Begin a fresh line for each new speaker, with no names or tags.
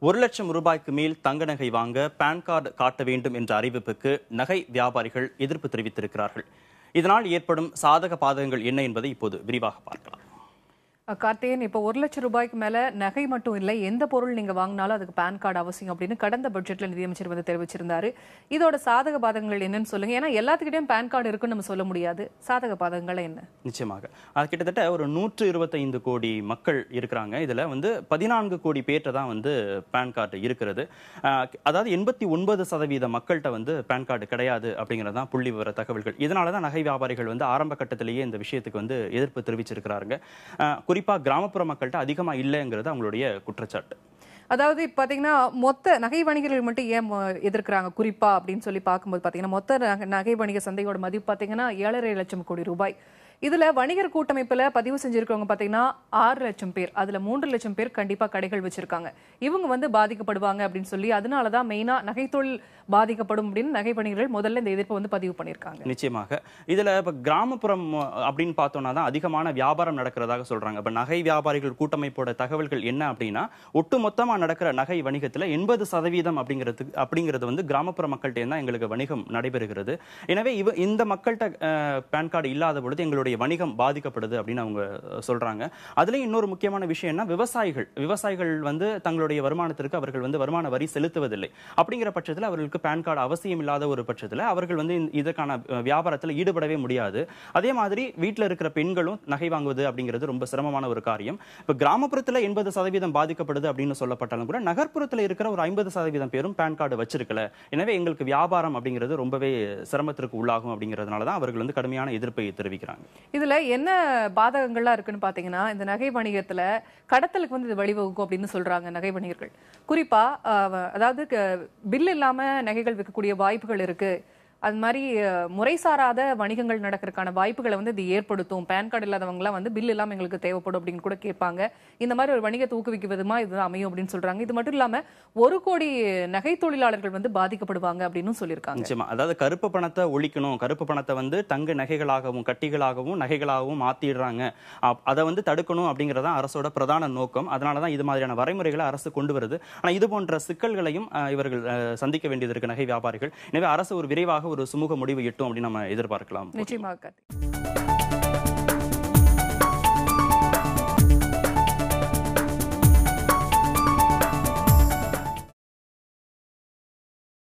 ரூ. 1,00,000 மேல் தங்க நகை வாங்க பான் கார்டு காட்ட வேண்டும் என்ற அறிவிப்புக்கு நகை வியாபாரிகள் எதிர்ப்பு தெரிவித்திருக்கிறார்கள். இதனால் ஏற்படும் சாதக பாதகங்கள் என்ன என்பதை இப்போது விரிவாக பார்க்கலாம்.
கார்த்திகேயன், இப்போ ரூ. 1,00,000 மேல நகை மட்டும் இல்லை, எந்த பொருள் நீங்க வாங்கினாலும் அதுக்கு பான் கார்டு அவசியம் அப்படின்னு கடந்த பட்ஜெட்ல நிதியமைச்சர் வந்து தெரிவிச்சிருந்தாரு. இதோட சாதக பாதகங்கள் என்னன்னு சொல்லுங்க. ஏன்னா எல்லாத்துக்கிட்டையும் பான் கார்டு இருக்குன்னு நம்ம சொல்ல முடியாது. சாதக பாதகங்கள் என்ன?
நிச்சயமாக கிட்டத்தட்ட ஒரு 125 கோடி மக்கள் இருக்கிறாங்க. இதுல வந்து 14 கோடி பேர்ட்ட தான் வந்து பான் கார்டு இருக்கிறது. அதாவது 89% மக்கள்கிட்ட வந்து பான் கார்டு கிடையாது அப்படிங்கிறது தான் புள்ளி விவர தகவல்கள். இதனாலதான் நகை வியாபாரிகள் வந்து ஆரம்ப கட்டத்திலேயே இந்த விஷயத்துக்கு வந்து எதிர்ப்பு தெரிவிச்சிருக்கிறாங்க. குறிப்பா கிராமப்புற மக்கள்கிட்ட அதிகமா இல்லைங்கிறது அவங்களுடைய குற்றச்சாட்டு.
அதாவது இப்ப பாத்தீங்கன்னா மொத்த நகை வணிகர்கள் மட்டும் ஏன் எதிர்க்கிறாங்க குறிப்பா அப்படின்னு சொல்லி பார்க்கும்போது பாத்தீங்கன்னா மொத்த நகை வணிக சந்தையோட மதிப்பு பாத்தீங்கன்னா 7,5 லட்சம் கோடி ரூபாய். இதுல வணிகர் கூட்டமைப்புல பதிவு செஞ்சிருக்கவங்க பாத்தீங்கன்னா 6 லட்சம் பேர். அதுல 3 லட்சம் பேர் கண்டிப்பா கடைகள் வச்சிருக்காங்க. இவங்க வந்து பாதிக்கப்படுவாங்க அப்படின்னு சொல்லி அதனாலதான் மெயினா நகைத்தொழில் பாதிக்கப்படும் அப்படின்னு நகை வணிகர்கள் முதல்ல இந்த எதிர்ப்பை வந்து பதிவு பண்ணியிருக்காங்க.
நிச்சயமாக இதுல இப்ப கிராமப்புறம் அப்படின்னு பார்த்தோம்னா தான் அதிகமான வியாபாரம் நடக்கிறதாக சொல்றாங்க. இப்ப நகை வியாபாரிகள் கூட்டமைப்போட தகவல்கள் என்ன அப்படின்னா, ஒட்டுமொத்தமா நடக்கிற நகை வணிகத்துல 80% அப்படிங்கிறது வந்து கிராமப்புற மக்கள்கிட்ட தான் எங்களுக்கு வணிகம் நடைபெறுகிறது. எனவே இந்த மக்கள்கிட்ட பான் கார்டு இல்லாத பொழுது எங்களுடைய வணிகம் பாதிக்கப்படுது அப்படின்னு அவங்க சொல்றாங்க. அதுல இன்னொரு முக்கியமான விஷயம் என்ன, விவசாயிகள் வந்து தங்களுடைய வருமானத்திற்கு அவர்கள் வந்து வருமான வரி செலுத்துவதில்லை. அப்படிங்கிற பட்சத்தில் அவர்களுக்கு பான் கார்டு அவசியம் இல்லாத ஒரு பட்சத்தில் அவர்கள் வந்து இதற்கான வியாபாரத்தில் ஈடுபடவே முடியாது. அதே மாதிரி வீட்டில் இருக்கிற பெண்களும் நகை வாங்குவது அப்படிங்கிறது ரொம்ப சிரமமான ஒரு காரியம். இப்ப கிராமப்புறத்தில் 80% பாதிக்கப்படுது அப்படின்னு சொல்லப்பட்டாலும் கூட நகர்ப்புறத்தில் இருக்கிற ஒரு 50% பேரும் பான் கார்டு வச்சிருக்கல. எனவே எங்களுக்கு வியாபாரம் அப்படிங்கிறது ரொம்பவே சிரமத்திற்கு உள்ளாகும் அப்படிங்கிறதுனால தான் அவர்கள் வந்து கடுமையான எதிர்ப்பை தெரிவிக்கிறாங்க.
இதுல என்ன பாதகங்கள்லாம் இருக்குன்னு பாத்தீங்கன்னா, இந்த நகை வணிகத்துல கடத்தலுக்கு வந்து இது வழிவகுக்கும் அப்படின்னு சொல்றாங்க நகை வணிகர்கள். குறிப்பா அதாவது பில் இல்லாம நகைகள் விற்கக்கூடிய வாய்ப்புகள் இருக்கு. அது மாதிரி முறைசாராத வணிகங்கள் நடக்கிறதுக்கான வாய்ப்புகளை வந்து இது ஏற்படுத்தும். பான் கார்டு இல்லாதவங்கலாம் வந்து பில் இல்லாம எங்களுக்கு தேவைப்படும் அப்படின்னு கூட கேட்பாங்க. இந்த மாதிரி ஒரு வணிகத்தை ஊக்குவிக்கும் விதமா இதுதான் அமையும் அப்படின்னு சொல்றாங்க. இது மட்டும் இல்லாம 1 கோடி நகை தொழிலாளர்கள் வந்து பாதிக்கப்படுவாங்க அப்படின்னு சொல்லியிருக்காங்க.
நிச்சயமா, அதாவது கருப்பு பணத்தை ஒழிக்கணும், கருப்பு பணத்தை வந்து தங்க நகைகளாகவும் கட்டிகளாகவும் நகைகளாகவும் மாத்திடுறாங்க, அதை வந்து தடுக்கணும் அப்படிங்கறதான் அரசோட பிரதான நோக்கம். அதனாலதான் இது மாதிரியான வரைமுறைகளை அரசு கொண்டு வருது. ஆனா இது போன்ற சிக்கல்களையும் இவர்கள் சந்திக்க வேண்டியது இருக்கு நகை வியாபாரிகள். எனவே அரசு ஒரு விரைவாக ஒரு சுமூக முடிவு எட்டும் அப்படின்னு நம்ம எதிர்பார்க்கலாம்.
நிச்சயமாக.